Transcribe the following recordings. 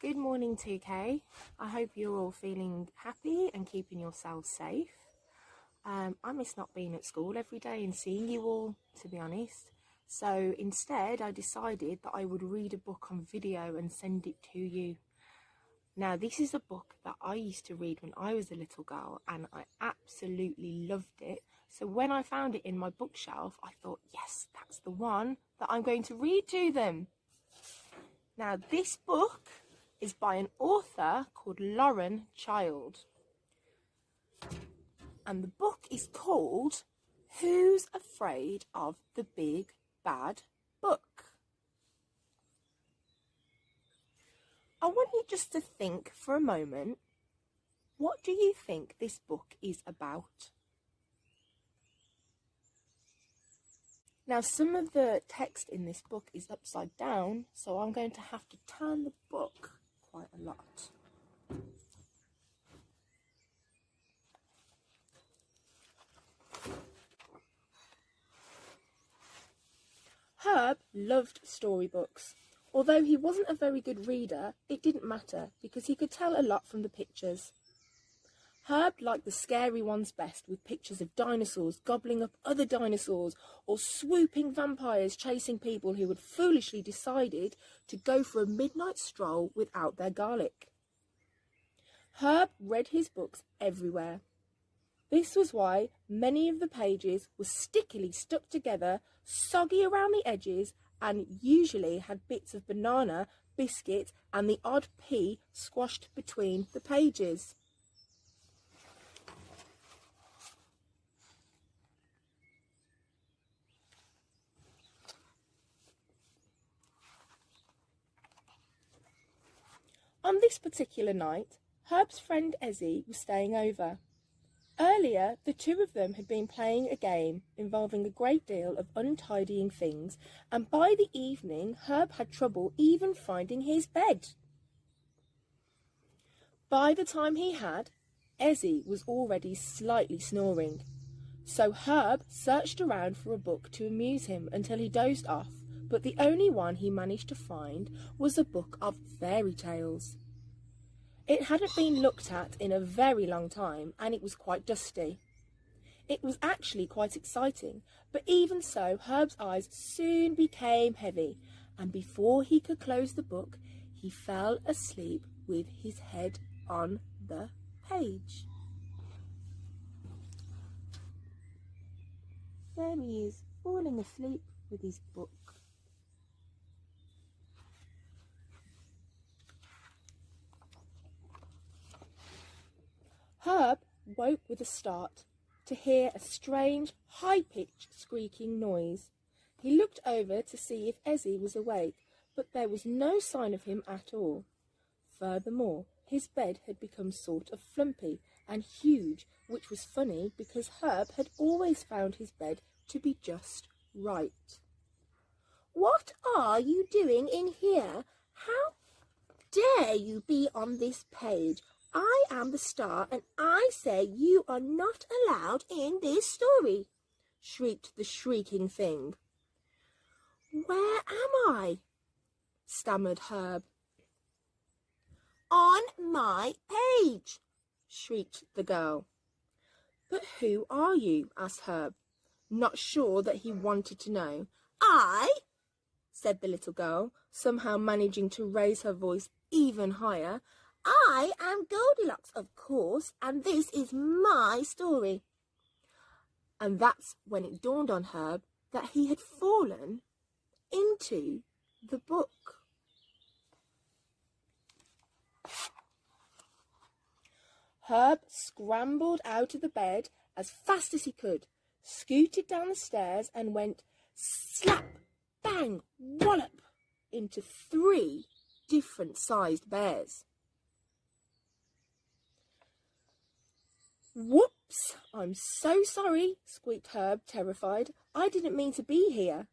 Good morning 2K. I hope you're all feeling happy and keeping yourselves safe. I miss not being at school every day and seeing you all, to be honest. So instead I decided that I would read a book on video and send it to you. Now this is a book that I used to read when I was a little girl and I absolutely loved it. So when I found it in my bookshelf, I thought, yes, that's the one that I'm going to read to them. Now this book is by an author called Lauren Child. And the book is called Who's Afraid of the Big Bad Book? I want you just to think for a moment, what do you think this book is about? Now some of the text in this book is upside down, so I'm going to have to turn the book quite a lot. Herb loved storybooks. Although he wasn't a very good reader, it didn't matter because he could tell a lot from the pictures. Herb liked the scary ones best, with pictures of dinosaurs gobbling up other dinosaurs or swooping vampires chasing people who had foolishly decided to go for a midnight stroll without their garlic. Herb read his books everywhere. This was why many of the pages were stickily stuck together, soggy around the edges, and usually had bits of banana, biscuit and the odd pea squashed between the pages. On this particular night, Herb's friend Ezzy was staying over. Earlier, the two of them had been playing a game involving a great deal of untidying things, and by the evening, Herb had trouble even finding his bed. By the time he had, Ezzy was already slightly snoring. So Herb searched around for a book to amuse him until he dozed off, but the only one he managed to find was a book of fairy tales. It hadn't been looked at in a very long time and it was quite dusty. It was actually quite exciting, but even so, Herb's eyes soon became heavy, and before he could close the book, he fell asleep with his head on the page. There he is, falling asleep with his book. Herb woke with a start to hear a strange, high-pitched squeaking noise. He looked over to see if Ezzy was awake, but there was no sign of him at all. Furthermore, his bed had become sort of flumpy and huge, which was funny because Herb had always found his bed to be just right. "What are you doing in here? How dare you be on this page? I am the star, and I say you are not allowed in this story," shrieked the shrieking thing. "Where am I?" stammered Herb. "On my page," shrieked the girl. "But who are you?" asked Herb, not sure that he wanted to know. "I," said the little girl, somehow managing to raise her voice even higher, "I am Goldilocks, of course, and this is my story." And that's when it dawned on Herb that he had fallen into the book. Herb scrambled out of the bed as fast as he could, scooted down the stairs and went slap, bang, wallop into 3 different-sized bears. "Whoops, I'm so sorry," squeaked Herb, terrified. "I didn't mean to be here."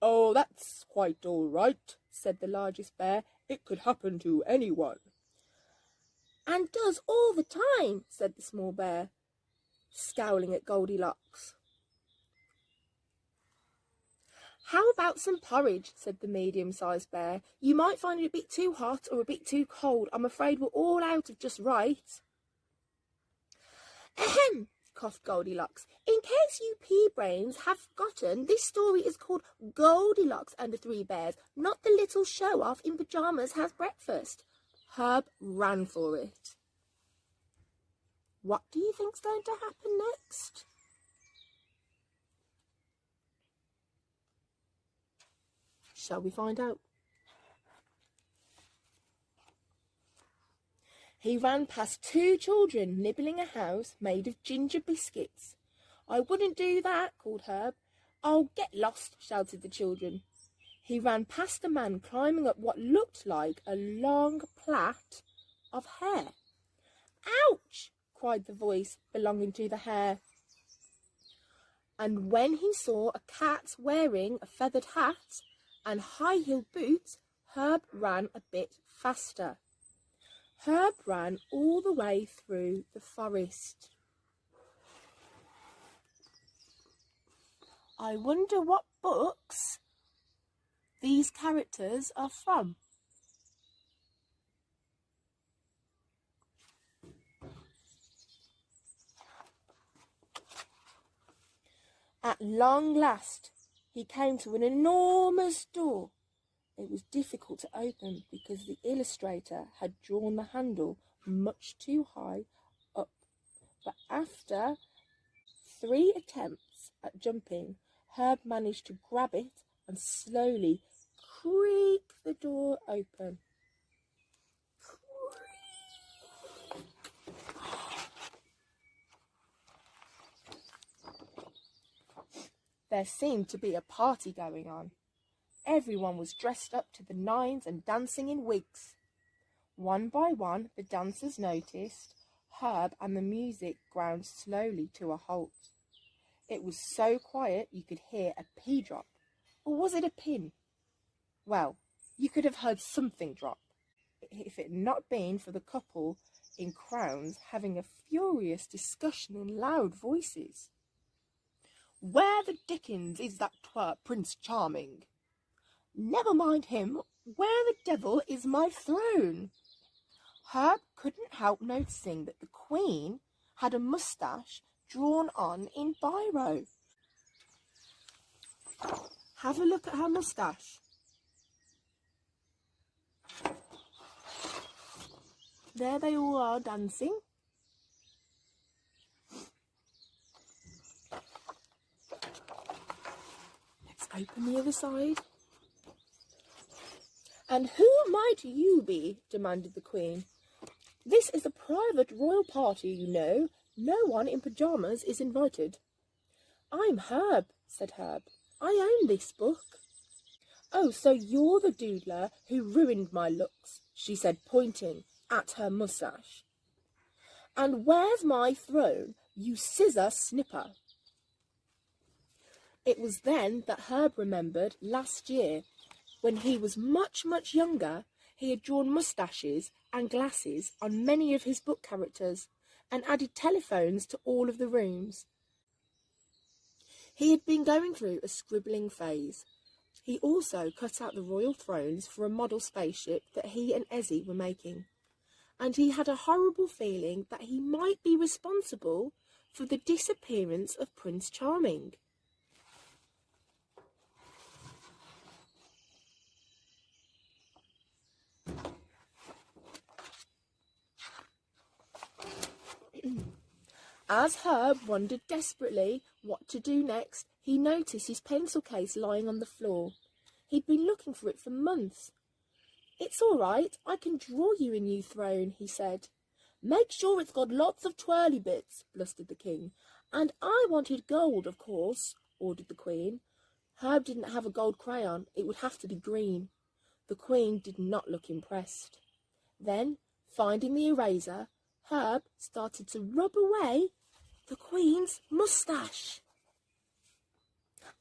"Oh, that's quite all right," said the largest bear. "It could happen to anyone." "And does all the time," said the small bear, scowling at Goldilocks. How about some porridge, said the medium-sized bear. You might find it a bit too hot or a bit too cold. I'm afraid we're all out of just right. Ahem, coughed Goldilocks. In case you pea-brains have forgotten, this story is called Goldilocks and the Three Bears, not the little show-off in pyjamas has breakfast. Herb ran for it. What do you think's going to happen next? Shall we find out? He ran past two children nibbling a house made of ginger biscuits. I wouldn't do that, called Herb. Oh, get lost, shouted the children. He ran past a man climbing up what looked like a long plait of hair. Ouch, cried the voice belonging to the hare. And when he saw a cat wearing a feathered hat and high-heeled boots, Herb ran a bit faster. Herb ran all the way through the forest. I wonder what books these characters are from. At long last, he came to an enormous door. It was difficult to open because the illustrator had drawn the handle much too high up. But after 3 attempts at jumping, Herb managed to grab it and slowly creak the door open. There seemed to be a party going on. Everyone was dressed up to the nines and dancing in wigs. One by one, the dancers noticed Herb and the music ground slowly to a halt. It was so quiet you could hear a pea drop. Or was it a pin? Well, you could have heard something drop, if it had not been for the couple in crowns having a furious discussion in loud voices. Where the dickens is that Prince Charming? Never mind him. Where the devil is my throne? Herb couldn't help noticing that the Queen had a moustache drawn on in biro. Have a look at her moustache. There they all are dancing. Let's open the other side. And who might you be? Demanded the Queen. This is a private royal party, you know. No one in pyjamas is invited. I'm Herb, said Herb. I own this book. Oh, so you're the doodler who ruined my looks, she said, pointing at her moustache. And where's my throne, you scissor snipper? It was then that Herb remembered last year, when he was much, much younger, he had drawn moustaches and glasses on many of his book characters and added telephones to all of the rooms. He had been going through a scribbling phase. He also cut out the royal thrones for a model spaceship that he and Ezzy were making. And he had a horrible feeling that he might be responsible for the disappearance of Prince Charming. As Herb wondered desperately what to do next, he noticed his pencil case lying on the floor. He'd been looking for it for months. It's all right, I can draw you a new throne, he said. Make sure it's got lots of twirly bits, blustered the King. And I wanted gold, of course, ordered the Queen. Herb didn't have a gold crayon, it would have to be green. The Queen did not look impressed. Then, finding the eraser, Herb started to rub away the Queen's moustache.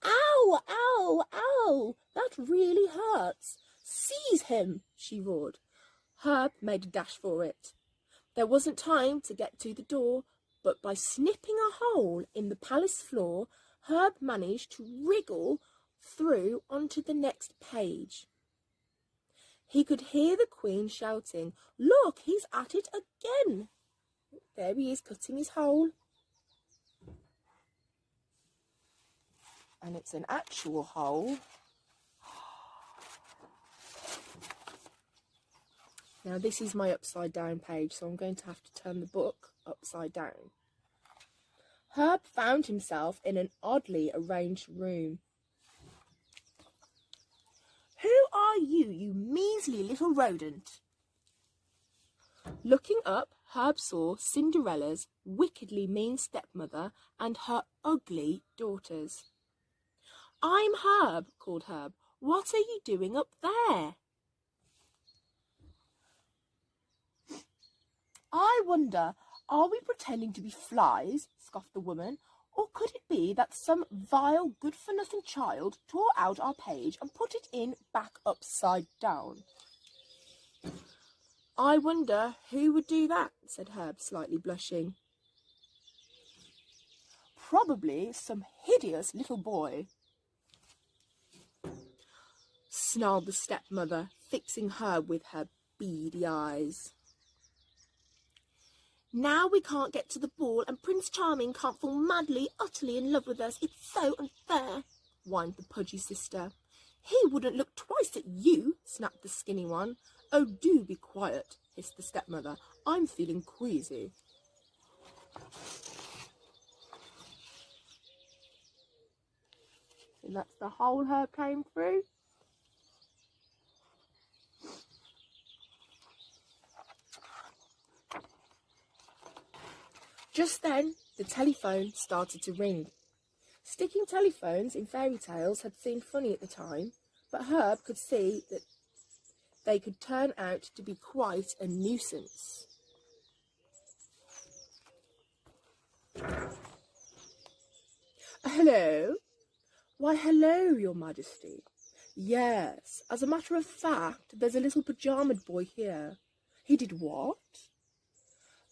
Ow, ow, ow, that really hurts. Seize him, she roared. Herb made a dash for it. There wasn't time to get to the door, but by snipping a hole in the palace floor, Herb managed to wriggle through onto the next page. He could hear the Queen shouting, "Look, he's at it again!" There he is, cutting his hole. And it's an actual hole. Now this is my upside down page, so I'm going to have to turn the book upside down. Herb found himself in an oddly arranged room. "Who are you, you measly little rodent?" Looking up, Herb saw Cinderella's wickedly mean stepmother and her ugly daughters. "I'm Herb," called Herb. "What are you doing up there?" "I wonder, are we pretending to be flies?" scoffed the woman. "Or could it be that some vile, good-for-nothing child tore out our page and put it in back upside down?" "I wonder who would do that," said Herb, slightly blushing. "Probably some hideous little boy," snarled the stepmother, fixing Herb with her beady eyes. "Now we can't get to the ball, and Prince Charming can't fall madly, utterly in love with us. It's so unfair," whined the pudgy sister. "He wouldn't look twice at you," snapped the skinny one. "Oh, do be quiet," hissed the stepmother. "I'm feeling queasy." And that's the hole Herb came through. Just then, the telephone started to ring. Sticking telephones in fairy tales had seemed funny at the time, but Herb could see that they could turn out to be quite a nuisance. "Hello?" "Why, hello, Your Majesty. Yes, as a matter of fact, there's a little pyjamaed boy here." "He did what?"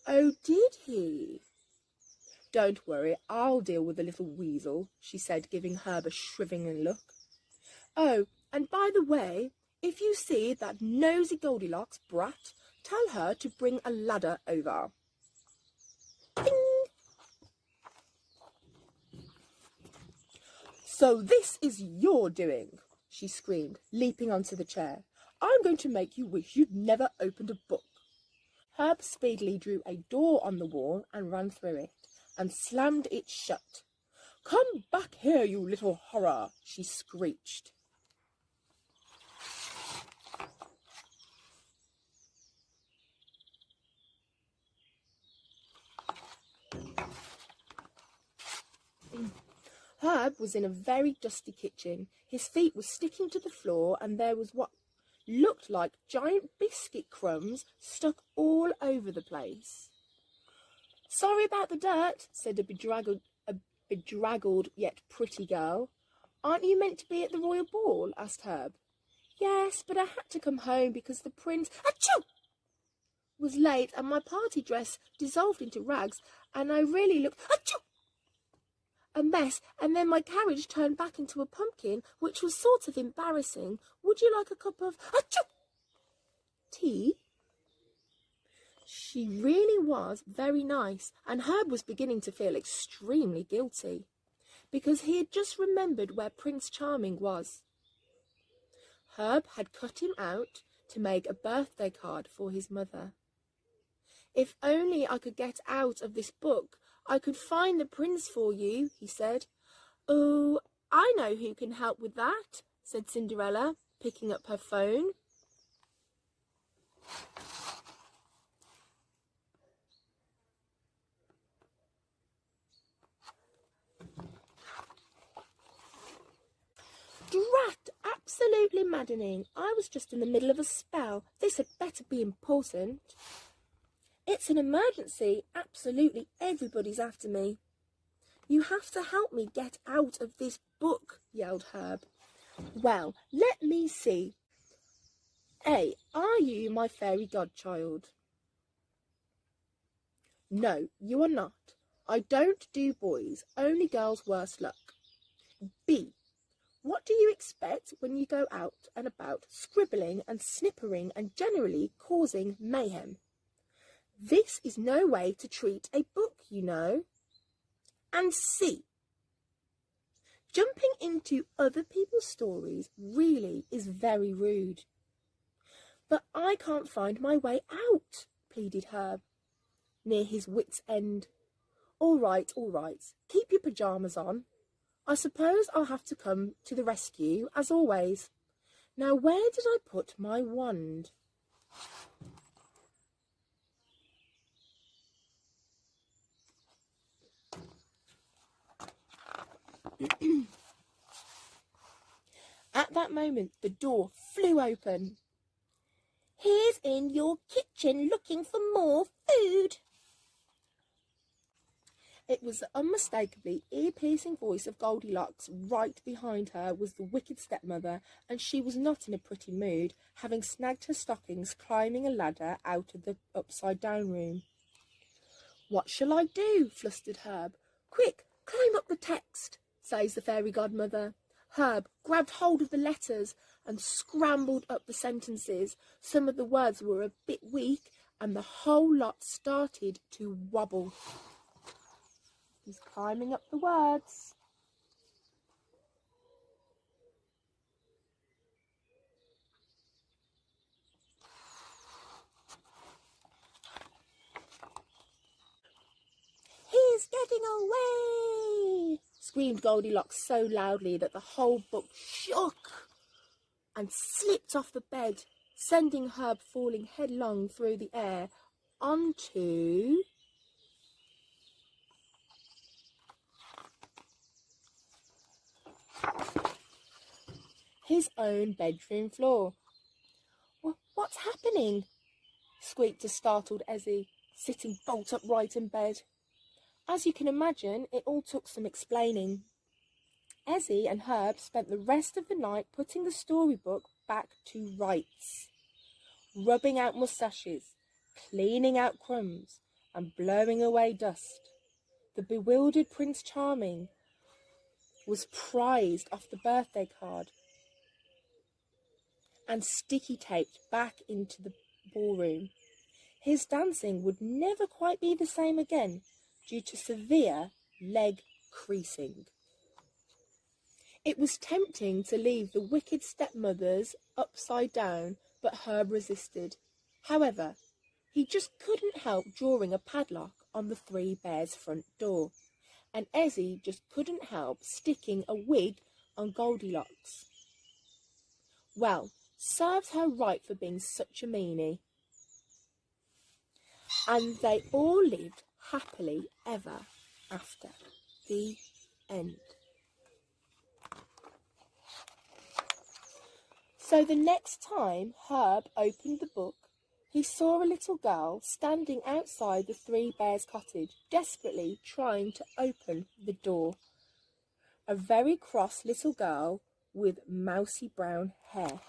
"Oh, did he?" "Don't worry, I'll deal with the little weasel," she said, giving Herb a shrivelling look. "Oh, and by the way, if you see that nosy Goldilocks brat, tell her to bring a ladder over." Ding! "So this is your doing," she screamed, leaping onto the chair. "I'm going to make you wish you'd never opened a book." Herb speedily drew a door on the wall and ran through it, and slammed it shut. "Come back here, you little horror," she screeched. Herb was in a very dusty kitchen. His feet were sticking to the floor, and there was what looked like giant biscuit crumbs stuck all over the place. "Sorry about the dirt," said a bedraggled yet pretty girl. "Aren't you meant to be at the royal ball?" asked Herb. "Yes, but I had to come home because the prince achoo! Was late and my party dress dissolved into rags, and I really looked achoo! A mess, and then my carriage turned back into a pumpkin, which was sort of embarrassing. Would you like a cup of achoo! Tea?" She really was very nice, and Herb was beginning to feel extremely guilty, because he had just remembered where Prince Charming was. Herb had cut him out to make a birthday card for his mother. "If only I could get out of this book, I could find the prince for you," he said. "Oh, I know who can help with that," said Cinderella, picking up her phone. "Drat! Absolutely maddening. I was just in the middle of a spell. This had better be important." "It's an emergency. Absolutely everybody's after me." "You have to help me get out of this book," yelled Herb. "Well, let me see. A, are you my fairy godchild?" "No, you are not. I don't do boys, only girls worse luck." "B, What do you expect when you go out and about scribbling and snippering and generally causing mayhem? This is no way to treat a book, you know. And C. Jumping into other people's stories really is very rude. But I can't find my way out, pleaded Herb, near his wit's end. All right, keep your pyjamas on. I suppose I'll have to come to the rescue, as always. Now, where did I put my wand? At that moment, the door flew open. Here's in your kitchen looking for more food. It was the unmistakably ear-piercing voice of Goldilocks. Right behind her was the wicked stepmother, and she was not in a pretty mood, having snagged her stockings climbing a ladder out of the upside-down room. What shall I do? Flustered Herb. Quick, climb up the text, says the fairy godmother. Herb grabbed hold of the letters and scrambled up the sentences. Some of the words were a bit weak, and the whole lot started to wobble. He's climbing up the words. He's getting away! Screamed Goldilocks so loudly that the whole book shook and slipped off the bed, sending Herb falling headlong through the air onto his own bedroom floor. What's happening? Squeaked a startled Ezzy, sitting bolt upright in bed. As you can imagine, it all took some explaining. Ezzy and Herb spent the rest of the night putting the storybook back to rights, rubbing out moustaches, cleaning out crumbs, and blowing away dust. The bewildered Prince Charming was prized off the birthday card and sticky taped back into the ballroom. His dancing would never quite be the same again due to severe leg creasing. It was tempting to leave the wicked stepmothers upside down, but Herb resisted. However, he just couldn't help drawing a padlock on the three bears' front door, and Ezzy just couldn't help sticking a wig on Goldilocks. Well, serves her right for being such a meanie. And they all lived happily ever after. The end. So the next time Herb opened the book, he saw a little girl standing outside the Three Bears' cottage, desperately trying to open the door. A very cross little girl with mousy brown hair.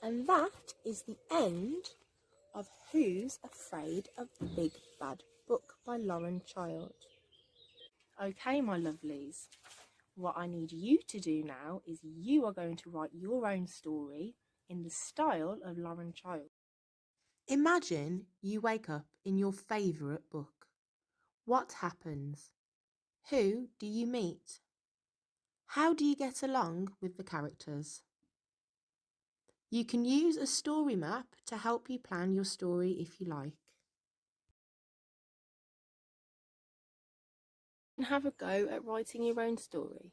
And that is the end of Who's Afraid of the Big Bad Book by Lauren Child. Okay, my lovelies, what I need you to do now is you are going to write your own story in the style of Lauren Child. Imagine you wake up in your favourite book. What happens? Who do you meet? How do you get along with the characters? You can use a story map to help you plan your story if you like. And have a go at writing your own story.